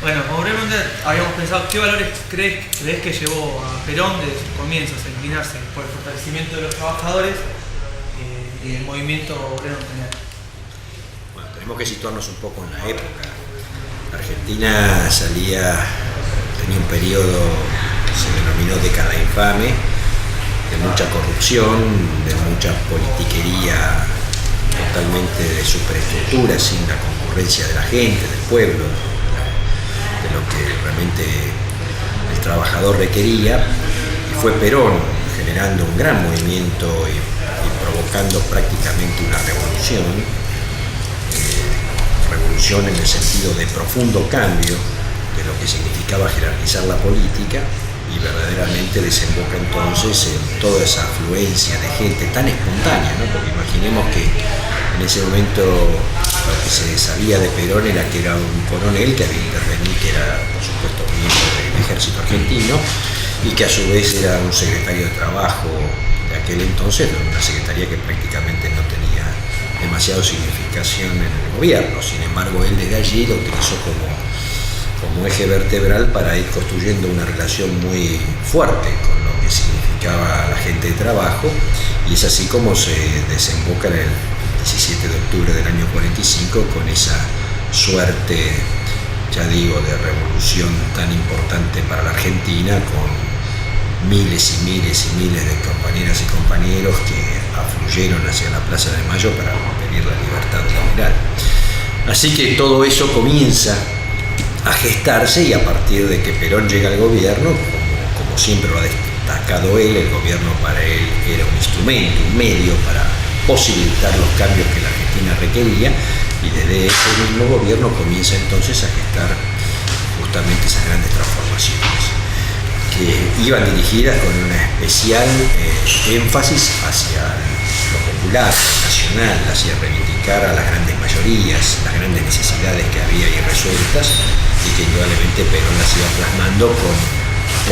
Bueno, como brevemente habíamos pensado, ¿qué valores crees que llevó a Perón desde sus comienzos a inclinarse por el fortalecimiento de los trabajadores y el movimiento obrero en general? Bueno, tenemos que situarnos un poco en la época. Argentina tenía un periodo que se denominó década infame, de mucha corrupción, de mucha politiquería totalmente de superestructura, sin la concurrencia de la gente, del pueblo, de lo que realmente el trabajador requería, y fue Perón generando un gran movimiento y provocando prácticamente una revolución en el sentido de profundo cambio de lo que significaba jerarquizar la política, y verdaderamente desemboca entonces en toda esa afluencia de gente tan espontánea, ¿no? Porque imaginemos que en ese momento lo que se sabía de Perón era que era un coronel que había intervenido, que era por supuesto miembro del ejército argentino, y que a su vez era un secretario de trabajo de aquel entonces, una secretaría que prácticamente no tenía demasiada significación en el gobierno. Sin embargo, él desde allí lo utilizó como eje vertebral para ir construyendo una relación muy fuerte con lo que significaba la gente de trabajo, y es así como se desemboca en el 17 de octubre del año 45 con esa suerte, ya digo, de revolución tan importante para la Argentina, con miles y miles y miles de compañeras y compañeros que afluyeron hacia la Plaza de Mayo para pedir la libertad general. Así que todo eso comienza a gestarse, y a partir de que Perón llega al gobierno, como siempre lo ha destacado él, el gobierno para él era un instrumento, un medio para posibilitar los cambios que la Argentina requería, y desde ese mismo gobierno comienza entonces a gestar justamente esas grandes transformaciones, que iban dirigidas con un especial énfasis hacia lo popular, nacional, hacia reivindicar a las grandes mayorías, las grandes necesidades que había ahí resueltas, y que indudablemente Perón las iba plasmando con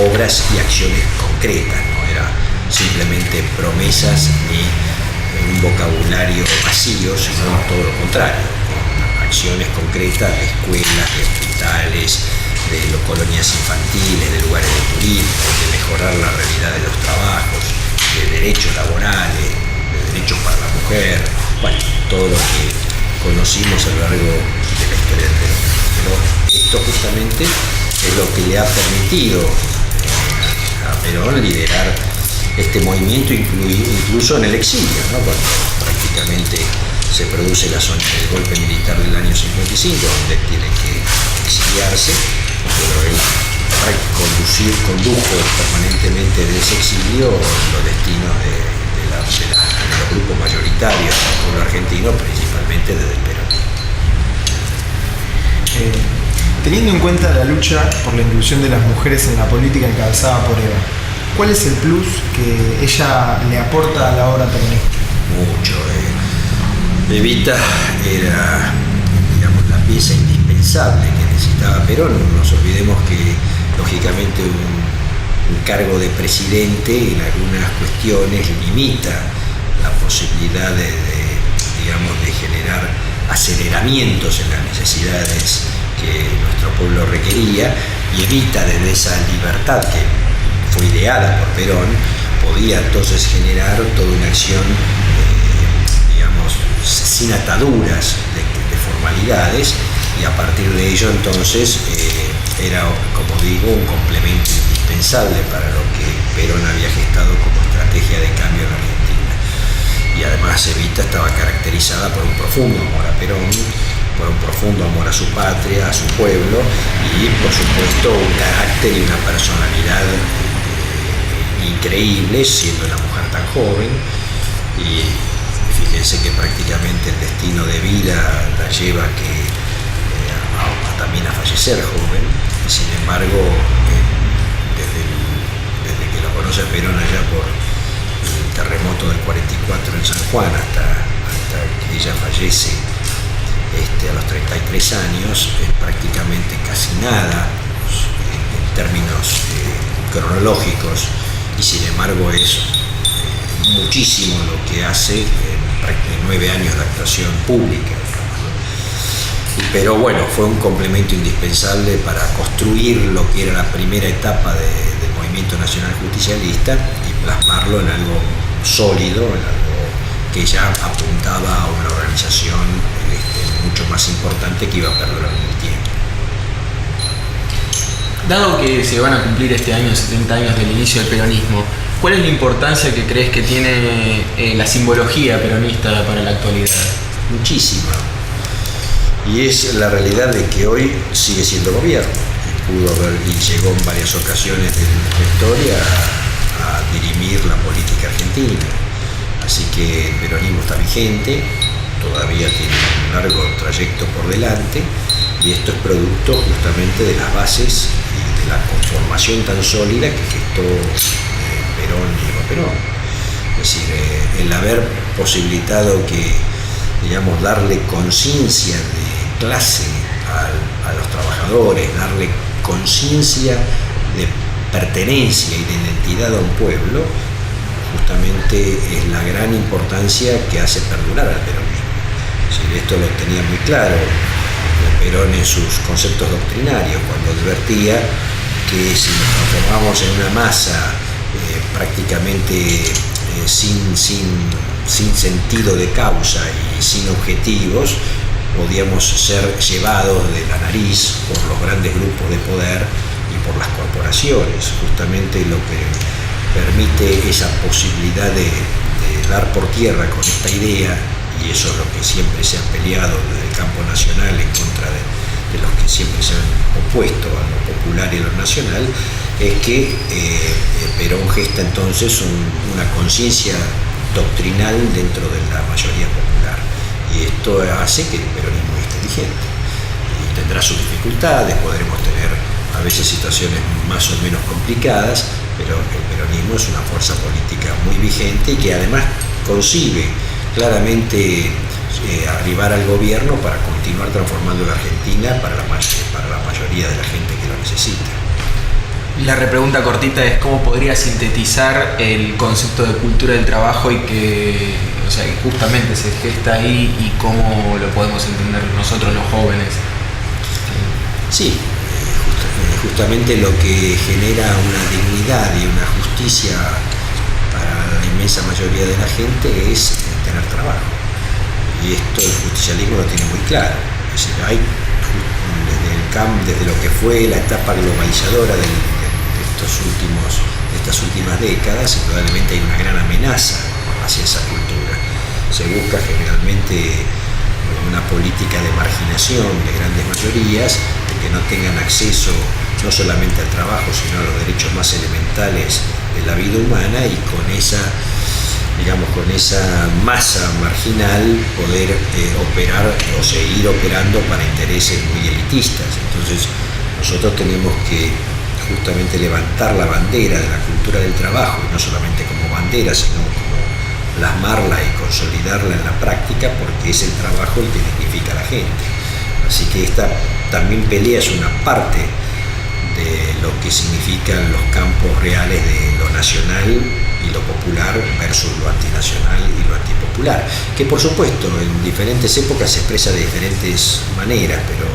obras y acciones concretas. No era simplemente promesas ni un vocabulario vacío, sino todo lo contrario, con acciones concretas de escuelas, de hospitales, de colonias infantiles, de lugares de turismo, de mejorar la realidad de los trabajos, de derechos laborales, de derechos para la mujer, bueno, todo lo que conocimos a lo largo de la historia del Perón. Pero esto justamente es lo que le ha permitido a Perón liderar este movimiento incluso en el exilio, ¿no? Cuando prácticamente se produce el golpe militar del año 55, donde tiene que exiliarse, pero él condujo permanentemente de ese exilio los destinos de los grupos mayoritarios del pueblo argentino, principalmente desde el Perón. Teniendo en cuenta la lucha por la inclusión de las mujeres en la política encabezada por Eva, ¿cuál es el plus que ella le aporta a la obra peronista? Mucho. Evita era, digamos, la pieza indispensable que necesitaba Perón. No nos olvidemos que, lógicamente, un cargo de presidente en algunas cuestiones limita la posibilidad de generar aceleramientos en las necesidades que nuestro pueblo requería, y Evita, desde esa libertad que fue ideada por Perón, podía entonces generar toda una acción sin ataduras de formalidades, y a partir de ello entonces era, como digo, un complemento indispensable para lo que Perón había gestado como estrategia de cambio en Argentina. Y además Evita estaba caracterizada por un profundo amor a Perón, por un profundo amor a su patria, a su pueblo, y por supuesto un carácter y una personalidad increíble, siendo una mujer tan joven. Y fíjense que prácticamente el destino de vida la lleva también a fallecer joven, y sin embargo desde que lo conoce Perón allá por el terremoto del 44 en San Juan hasta que ella fallece a los 33 años, prácticamente casi nada en términos cronológicos, y sin embargo es muchísimo lo que hace en 9 años de actuación pública. Pero bueno, fue un complemento indispensable para construir lo que era la primera etapa del movimiento nacional justicialista y plasmarlo en algo sólido, en algo que ya apuntaba a una organización mucho más importante que iba a perdurar en el tiempo. Dado que se van a cumplir este año 70 años del inicio del peronismo, ¿cuál es la importancia que crees que tiene la simbología peronista para la actualidad? Muchísima. Y es la realidad de que hoy sigue siendo gobierno. Pudo haber y llegó en varias ocasiones de la historia a dirimir la política argentina. Así que el peronismo está vigente, todavía tiene un largo trayecto por delante, y esto es producto justamente de las bases y de la conformación tan sólida que gestó Perón y Eva Perón. Es decir, el haber posibilitado que, digamos, darle conciencia de clase a los trabajadores, darle conciencia de pertenencia y de identidad a un pueblo, justamente es la gran importancia que hace perdurar al peronismo. Es decir, esto lo tenía muy claro Perón en sus conceptos doctrinarios, cuando advertía que si nos transformamos en una masa prácticamente sin sentido de causa y sin objetivos, podíamos ser llevados de la nariz por los grandes grupos de poder y por las corporaciones. Justamente lo que permite esa posibilidad de dar por tierra con esta idea, y eso es lo que siempre se ha peleado desde el campo nacional en contra de los que siempre se han opuesto a lo popular y a lo nacional, es que Perón gesta entonces una conciencia doctrinal dentro de la mayoría popular. Y esto hace que el peronismo esté vigente. Y tendrá sus dificultades, podremos tener a veces situaciones más o menos complicadas, pero el peronismo es una fuerza política muy vigente y que además concibe claramente arribar al gobierno para continuar transformando la Argentina para la mayoría de la gente que lo necesita. La repregunta cortita es cómo podría sintetizar el concepto de cultura del trabajo y que, o sea, que justamente se gesta ahí, y cómo lo podemos entender nosotros los jóvenes. Sí, justamente lo que genera una dignidad y una justicia para la inmensa mayoría de la gente es tener trabajo. Y esto el justicialismo lo tiene muy claro. Es decir, hay desde lo que fue la etapa globalizadora de estas últimas décadas, indudablemente hay una gran amenaza hacia esa cultura. Se busca generalmente una política de marginación de grandes mayorías, de que no tengan acceso no solamente al trabajo, sino a los derechos más elementales de la vida humana, y con esa masa marginal poder operar o seguir operando para intereses muy elitistas. Entonces nosotros tenemos que justamente levantar la bandera de la cultura del trabajo, y no solamente como bandera, sino como plasmarla y consolidarla en la práctica, porque es el trabajo el que dignifica a la gente. Así que esta también pelea es una parte de lo que significan los campos reales de lo nacional y lo popular versus lo antinacional y lo antipopular, que por supuesto en diferentes épocas se expresa de diferentes maneras, pero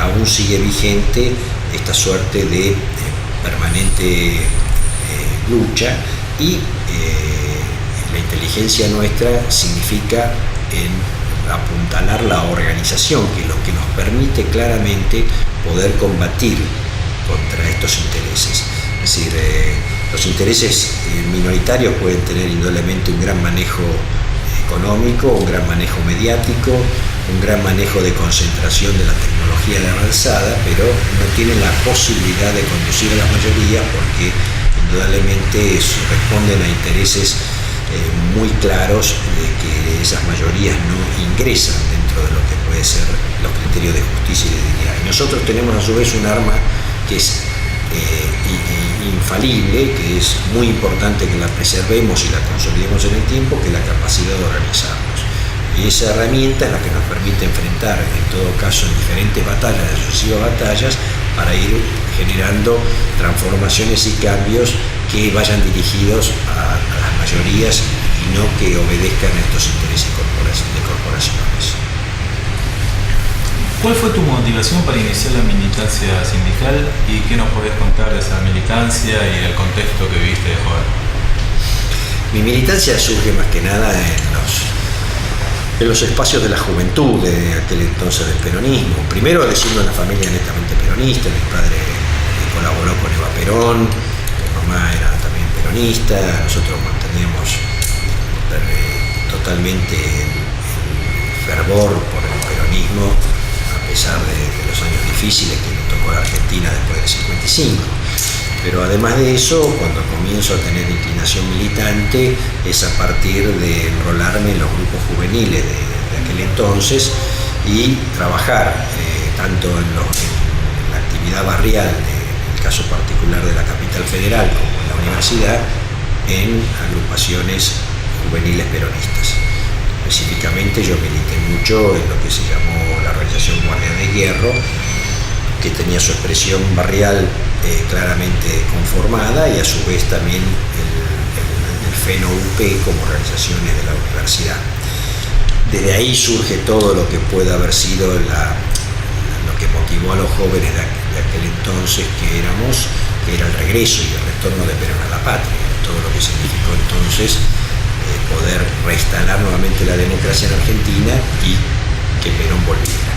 aún sigue vigente esta suerte de permanente lucha, y la inteligencia nuestra significa en apuntalar la organización, que es lo que nos permite claramente poder combatir contra estos intereses. Es decir, los intereses minoritarios pueden tener indudablemente un gran manejo económico, un gran manejo mediático, un gran manejo de concentración de la tecnología de avanzada, pero no tienen la posibilidad de conducir a las mayorías, porque indudablemente responden a intereses muy claros de que esas mayorías no ingresan dentro de lo que puede ser los criterios de justicia y de dignidad. Y nosotros tenemos a su vez un arma que es infalible, que es muy importante que la preservemos y la consolidemos en el tiempo, que es la capacidad de organizarnos. Y esa herramienta es la que nos permite enfrentar, en todo caso, en diferentes batallas, sucesivas batallas, para ir generando transformaciones y cambios que vayan dirigidos a las mayorías y no que obedezcan a estos intereses de corporaciones. ¿Cuál fue tu motivación para iniciar la militancia sindical y qué nos podés contar de esa militancia y el contexto que viviste de joven? Mi militancia surge más que nada en los espacios de la juventud de aquel entonces del peronismo. Primero, siendo una familia netamente peronista, mi padre colaboró con Eva Perón, mi mamá era también peronista, nosotros manteníamos totalmente el fervor por el peronismo a pesar de los años difíciles que le tocó a la Argentina después del 55. Pero además de eso, cuando comienzo a tener inclinación militante es a partir de enrolarme en los grupos juveniles de aquel entonces y trabajar tanto en la actividad barrial, en el caso particular de la capital federal como en la universidad, en agrupaciones juveniles peronistas. Específicamente yo milité mucho en lo que se llamó la organización Guardia de Hierro, que tenía su expresión barrial claramente conformada y a su vez también el FENO-UP como organizaciones de la universidad. Desde ahí surge todo lo que puede haber sido lo que motivó a los jóvenes de aquel entonces que era el regreso y el retorno de Perón a la patria, todo lo que significó entonces poder reinstalar nuevamente la democracia en Argentina y que Perón volviera.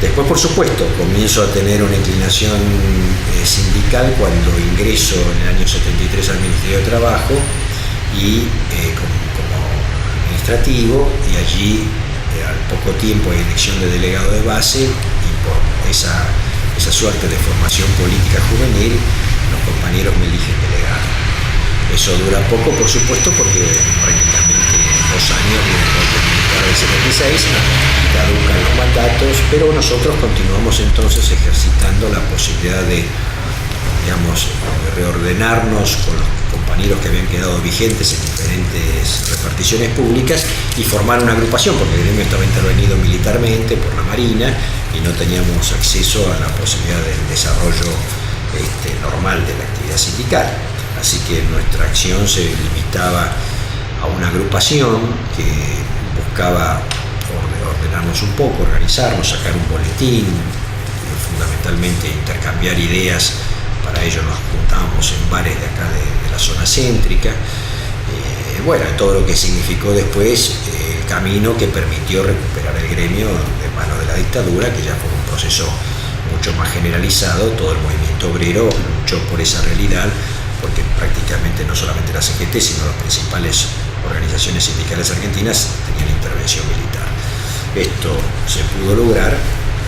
Después, por supuesto, comienzo a tener una inclinación sindical cuando ingreso en el año 73 al Ministerio de Trabajo y como administrativo, y allí al poco tiempo hay elección de delegado de base y por esa suerte de formación política juvenil los compañeros me eligen delegado. Eso dura poco, por supuesto, porque prácticamente 2 años viene el golpe militar del 76, caducan los mandatos, pero nosotros continuamos entonces ejercitando la posibilidad de reordenarnos con los compañeros que habían quedado vigentes en diferentes reparticiones públicas y formar una agrupación, porque el gremio estaba intervenido militarmente por la Marina y no teníamos acceso a la posibilidad del desarrollo normal de la actividad sindical. Así que nuestra acción se limitaba a una agrupación que buscaba ordenarnos un poco, organizarnos, sacar un boletín, fundamentalmente intercambiar ideas. Para ello nos juntábamos en bares de acá de la zona céntrica. Todo lo que significó después el camino que permitió recuperar el gremio de manos de la dictadura, que ya fue un proceso mucho más generalizado. Todo el movimiento obrero luchó por esa realidad, porque prácticamente no solamente la CGT, sino las principales organizaciones sindicales argentinas tenían intervención militar. Esto se pudo lograr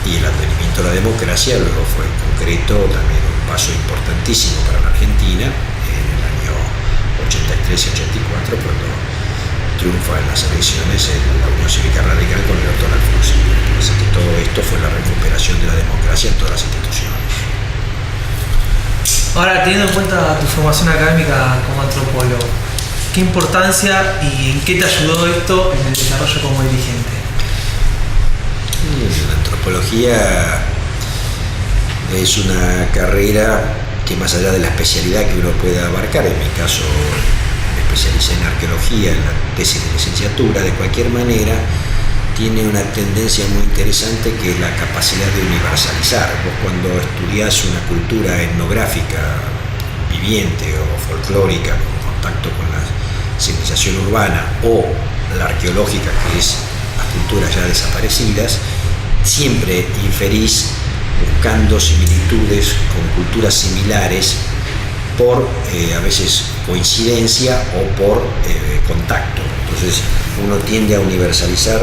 y el advenimiento de la democracia luego fue en concreto también un paso importantísimo para la Argentina en el año 83 y 84, cuando triunfa en las elecciones en la Unión Cívica Radical con el doctor Alfonsín. Así que todo esto fue la recuperación de la democracia en todas las instituciones. Ahora, teniendo en cuenta tu formación académica como antropólogo, ¿qué importancia y en qué te ayudó esto en el desarrollo como dirigente? La antropología es una carrera que, más allá de la especialidad que uno pueda abarcar, en mi caso me especialicé en arqueología, en la tesis de licenciatura, de cualquier manera tiene una tendencia muy interesante, que es la capacidad de universalizar. Vos, cuando estudiás una cultura etnográfica viviente o folclórica con contacto con la civilización urbana, o la arqueológica, que es las culturas ya desaparecidas, siempre inferís buscando similitudes con culturas similares por a veces coincidencia o por contacto. Entonces uno tiende a universalizar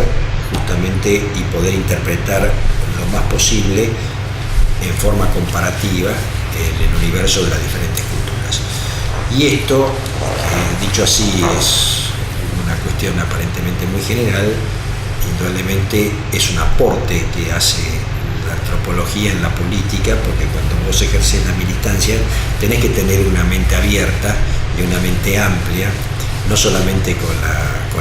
justamente y poder interpretar lo más posible en forma comparativa el universo de las diferentes culturas. Y esto, dicho así, es una cuestión aparentemente muy general. Indudablemente es un aporte que hace la antropología en la política, porque cuando vos ejercés la militancia tenés que tener una mente abierta y una mente amplia, no solamente con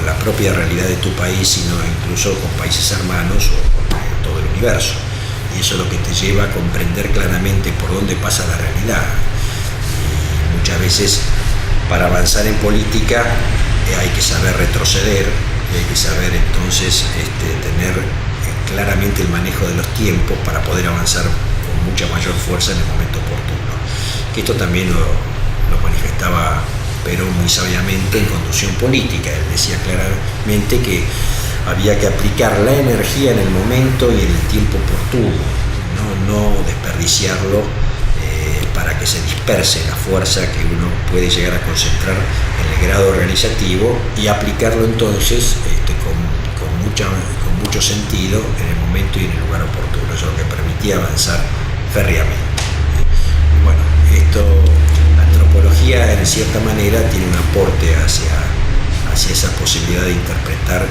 la propia realidad de tu país, sino incluso con países hermanos o con todo el universo. Y eso es lo que te lleva a comprender claramente por dónde pasa la realidad. Y muchas veces, para avanzar en política, hay que saber retroceder, y hay que saber entonces tener claramente el manejo de los tiempos para poder avanzar con mucha mayor fuerza en el momento oportuno. Que esto también lo manifestaba Perón muy sabiamente en Conducción Política. Él decía claramente que había que aplicar la energía en el momento y en el tiempo oportuno, no desperdiciarlo para que se disperse la fuerza que uno puede llegar a concentrar en el grado organizativo y aplicarlo entonces con mucho sentido en el momento y en el lugar oportuno. Eso es lo que permitía avanzar férreamente. Y bueno, la antropología en cierta manera tiene un aporte hacia esa posibilidad de interpretar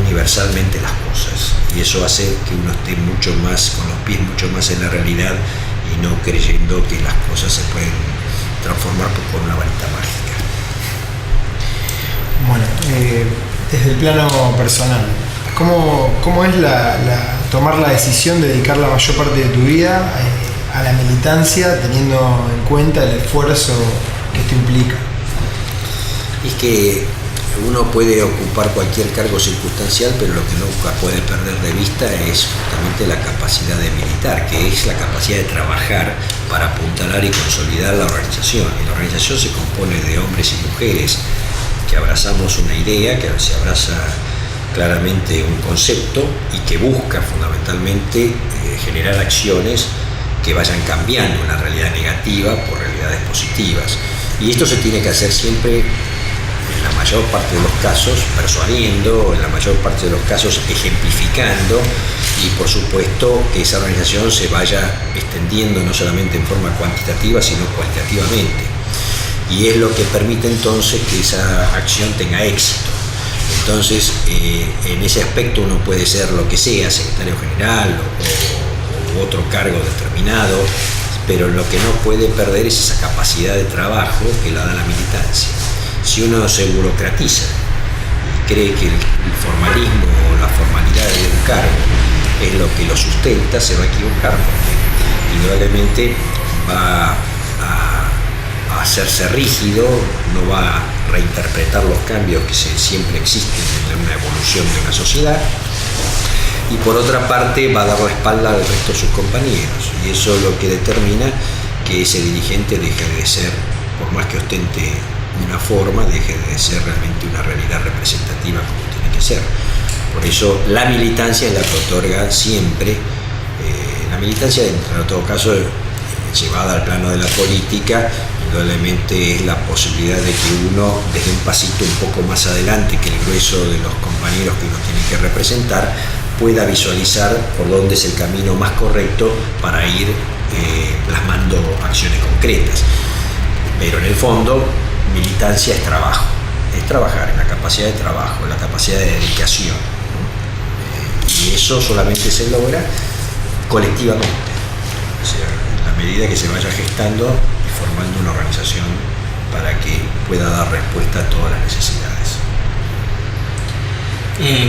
universalmente las cosas, y eso hace que uno esté mucho más con los pies mucho más en la realidad y no creyendo que las cosas se pueden transformar con una varita mágica. Bueno, desde el plano personal, ¿cómo es tomar la decisión de dedicar la mayor parte de tu vida a la militancia, teniendo en cuenta el esfuerzo que esto implica? Es que uno puede ocupar cualquier cargo circunstancial, pero lo que nunca puede perder de vista es justamente la capacidad de militar, que es la capacidad de trabajar para apuntalar y consolidar la organización. Y la organización se compone de hombres y mujeres que abrazamos una idea, que se abraza claramente un concepto y que busca fundamentalmente generar acciones que vayan cambiando una realidad negativa por realidades positivas. Y esto se tiene que hacer siempre, en la mayor parte de los casos, persuadiendo, en la mayor parte de los casos ejemplificando, y por supuesto que esa organización se vaya extendiendo no solamente en forma cuantitativa, sino cualitativamente. Y es lo que permite entonces que esa acción tenga éxito. Entonces, en ese aspecto uno puede ser lo que sea, secretario general o otro cargo determinado, pero lo que no puede perder es esa capacidad de trabajo que la da la militancia. Si uno se burocratiza y cree que el formalismo o la formalidad de un cargo es lo que lo sustenta, se va a equivocar, porque indudablemente va a hacerse rígido, no va a reinterpretar los cambios que siempre existen en una evolución de una sociedad, y por otra parte va a dar la espalda al resto de sus compañeros, y eso es lo que determina que ese dirigente deje de ser, por más que ostente una forma, deje de ser realmente una realidad representativa como tiene que ser. Por eso la militancia es la que otorga siempre, la militancia en todo caso llevada al plano de la política, indudablemente es la posibilidad de que uno desde un pasito un poco más adelante que el grueso de los compañeros que uno tiene que representar pueda visualizar por dónde es el camino más correcto para ir plasmando acciones concretas. Pero en el fondo, militancia es trabajo, es trabajar en la capacidad de trabajo, en la capacidad de dedicación, ¿no? Y eso solamente se logra colectivamente, o sea, en la medida que se vaya gestando y formando una organización para que pueda dar respuesta a todas las necesidades.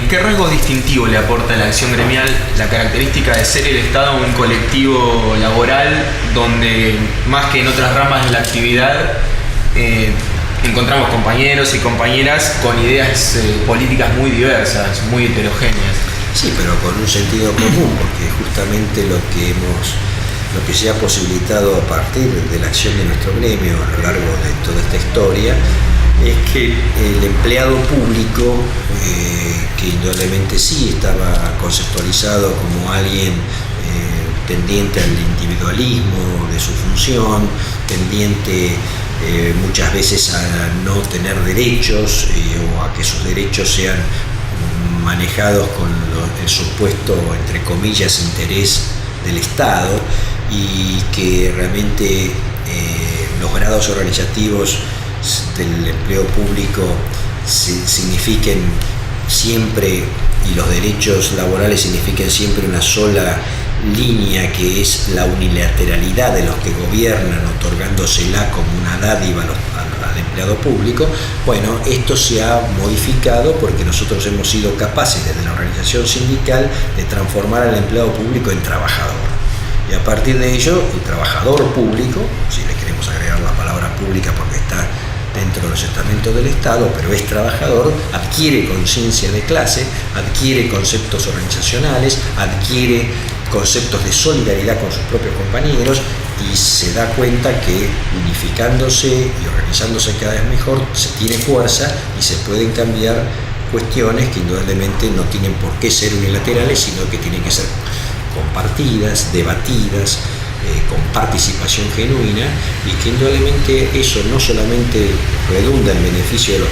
¿Qué rasgo distintivo le aporta a la acción gremial la característica de ser el Estado un colectivo laboral donde, más que en otras ramas de la actividad, encontramos compañeros y compañeras con ideas políticas muy diversas, muy heterogéneas? Sí, pero con un sentido común, porque justamente lo que se ha posibilitado a partir de la acción de nuestro gremio a lo largo de toda esta historia es que el empleado público, que indudablemente sí estaba conceptualizado como alguien tendiente al individualismo de su función, tendiente muchas veces a no tener derechos o a que sus derechos sean manejados con el supuesto, entre comillas, interés del Estado, y que realmente los grados organizativos del empleo público signifiquen siempre, y los derechos laborales signifiquen siempre una sola línea, que es la unilateralidad de los que gobiernan, otorgándosela como una dádiva al empleado público. Bueno, esto se ha modificado porque nosotros hemos sido capaces desde la organización sindical de transformar al empleado público en trabajador. Y a partir de ello, el trabajador público, si le queremos agregar la palabra pública porque está dentro de los estamentos del Estado, pero es trabajador, adquiere conciencia de clase, adquiere conceptos organizacionales, adquiere conceptos de solidaridad con sus propios compañeros y se da cuenta que unificándose y organizándose cada vez mejor se tiene fuerza y se pueden cambiar cuestiones que indudablemente no tienen por qué ser unilaterales, sino que tienen que ser compartidas, debatidas, con participación genuina, y que indudablemente eso no solamente redunda en beneficio de los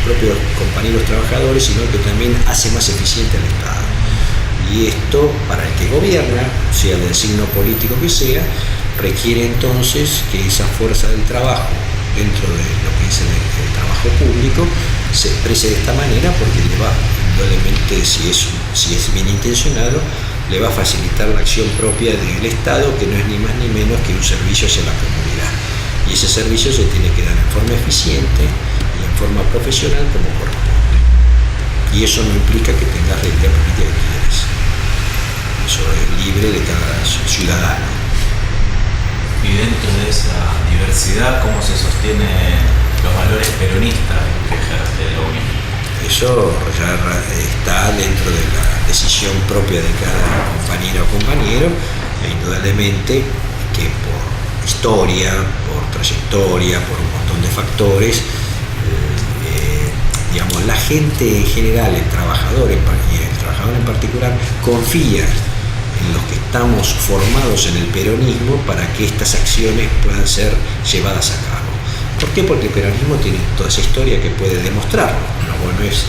propios compañeros trabajadores, sino que también hace más eficiente al Estado. Y esto, para el que gobierna, sea del signo político que sea, requiere entonces que esa fuerza del trabajo dentro de lo que es el trabajo público se exprese de esta manera, porque le va, indudablemente, si es bien intencionado, le va a facilitar la acción propia del Estado, que no es ni más ni menos que un servicio hacia la comunidad. Y ese servicio se tiene que dar en forma eficiente y en forma profesional como corresponde. Y eso no implica que tengas la idea política que quieres. Eso es libre de cada ciudadano. Y dentro de esa diversidad, ¿cómo se sostienen los valores peronistas que ejerce la UNI? Eso ya está dentro de la decisión propia de cada compañera o compañero, e indudablemente que por historia, por trayectoria, por un montón de factores, digamos, la gente en general, el trabajador en particular, confía en los que estamos formados en el peronismo para que estas acciones puedan ser llevadas a cabo. ¿Por qué? Porque el peronismo tiene toda esa historia que puede demostrarlo. No es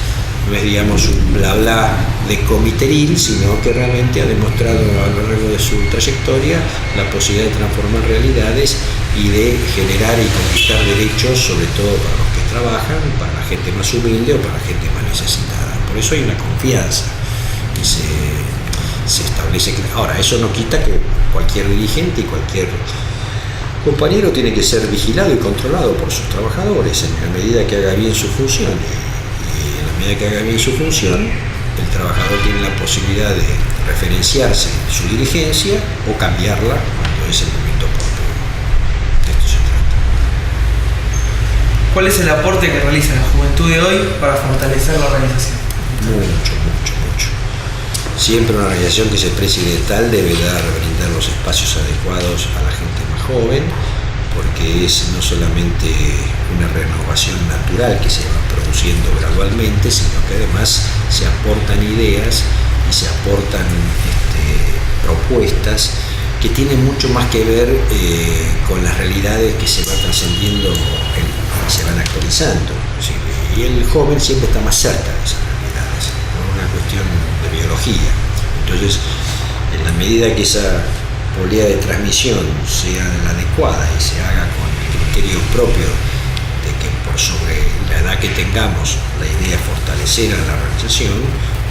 digamos un bla bla de comiteril, sino que realmente ha demostrado a lo largo de su trayectoria la posibilidad de transformar realidades y de generar y conquistar derechos, sobre todo para los que trabajan, para la gente más humilde o para la gente más necesitada. Por eso hay una confianza que se establece. Ahora, eso no quita que cualquier dirigente y cualquier compañero tiene que ser vigilado y controlado por sus trabajadores en la medida que haga bien su función. Y en la medida que haga bien su función, el trabajador tiene la posibilidad de referenciarse en su dirigencia o cambiarla cuando es el momento oportuno. De esto se trata. ¿Cuál es el aporte que realiza la juventud de hoy para fortalecer la organización? Mucho. Siempre una organización que se preside tal debe brindar los espacios adecuados a la gente más joven, porque es no solamente una renovación natural que se va produciendo gradualmente, sino que además se aportan ideas y se aportan propuestas que tienen mucho más que ver con las realidades que se van trascendiendo y se van actualizando. Y el joven siempre está más cerca de esas realidades, por una cuestión de biología. Entonces, en la medida que esa polea de transmisión sea la adecuada y se haga con el criterio propio de que por sobre la edad que tengamos la idea es fortalecer a la organización,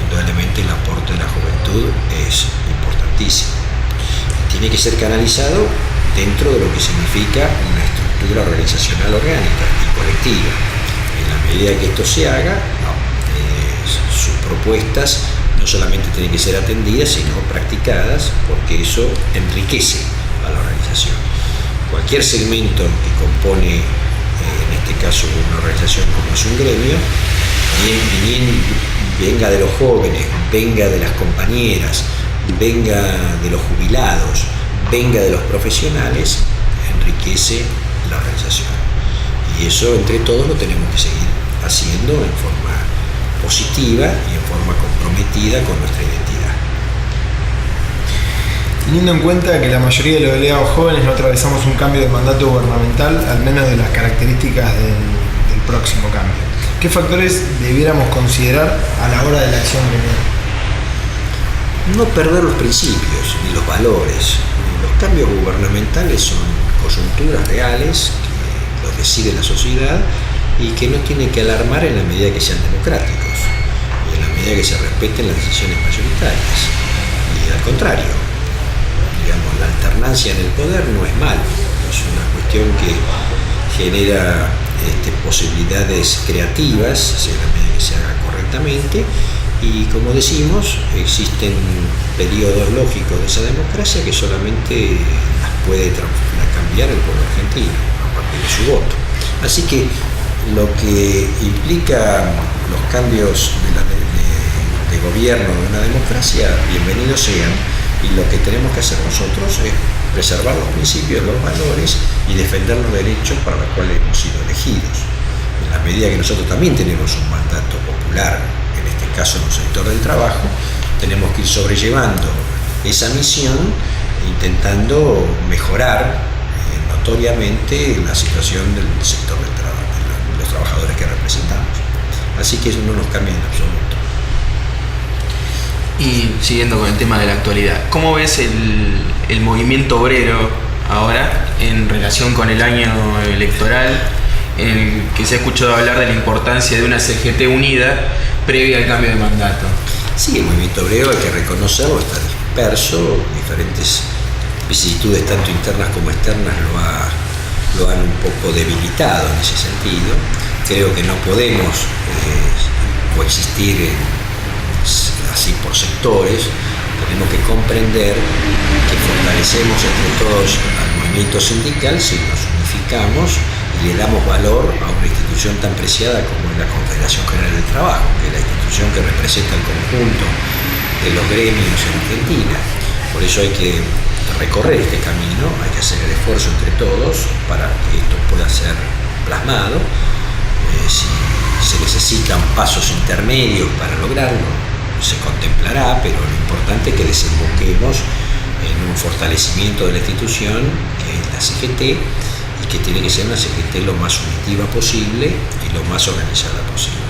indudablemente el aporte de la juventud es importantísimo. Tiene que ser canalizado dentro de lo que significa una estructura organizacional orgánica y colectiva. En la medida que esto se haga, sus propuestas no solamente tienen que ser atendidas, sino practicadas, porque eso enriquece a la organización. Cualquier segmento que compone, en este caso, una organización como es un gremio, venga de los jóvenes, venga de las compañeras, venga de los jubilados, venga de los profesionales, enriquece la organización. Y eso entre todos lo tenemos que seguir haciendo en forma positiva y en forma comprometida con nuestra identidad. Teniendo en cuenta que la mayoría de los delegados jóvenes no atravesamos un cambio de mandato gubernamental, al menos de las características del próximo cambio, ¿qué factores debiéramos considerar a la hora de la acción gremial? No perder los principios ni los valores. Los cambios gubernamentales son coyunturas reales que los decide la sociedad y que no tienen que alarmar en la medida que sean democráticos y en la medida que se respeten las decisiones mayoritarias. Y al contrario, digamos, la alternancia en el poder no es malo, es una cuestión que genera posibilidades creativas en la medida que se haga correctamente. Y como decimos, existen periodos lógicos de esa democracia que solamente las puede cambiar el pueblo argentino a partir de su voto. Así que lo que implica los cambios de gobierno de una democracia, bienvenidos sean, y lo que tenemos que hacer nosotros es preservar los principios, los valores y defender los derechos para los cuales hemos sido elegidos. En la medida que nosotros también tenemos un mandato popular, en este caso en un sector del trabajo, tenemos que ir sobrellevando esa misión, intentando mejorar notoriamente la situación del sector del trabajo, de los trabajadores que representamos. Así que eso no nos cambia en absoluto. Y siguiendo con el tema de la actualidad, ¿cómo ves el movimiento obrero ahora en relación con el año electoral, en el que se ha escuchado hablar de la importancia de una CGT unida previa al cambio de mandato? Sí, el movimiento obrero, hay que reconocerlo, está disperso, diferentes vicisitudes tanto internas como externas lo han un poco debilitado en ese sentido. Creo que no podemos coexistir así por sectores. Tenemos que comprender que fortalecemos entre todos al movimiento sindical si nos unificamos y le damos valor a una institución tan preciada como es la Confederación General del Trabajo, que es la institución que representa el conjunto de los gremios en Argentina. Por eso hay que recorrer este camino, hay que hacer el esfuerzo entre todos para que esto pueda ser plasmado. Si se necesitan pasos intermedios para lograrlo, se contemplará, pero lo importante es que desemboquemos en un fortalecimiento de la institución, que es la CGT, y que tiene que ser una CGT lo más unitiva posible y lo más organizada posible.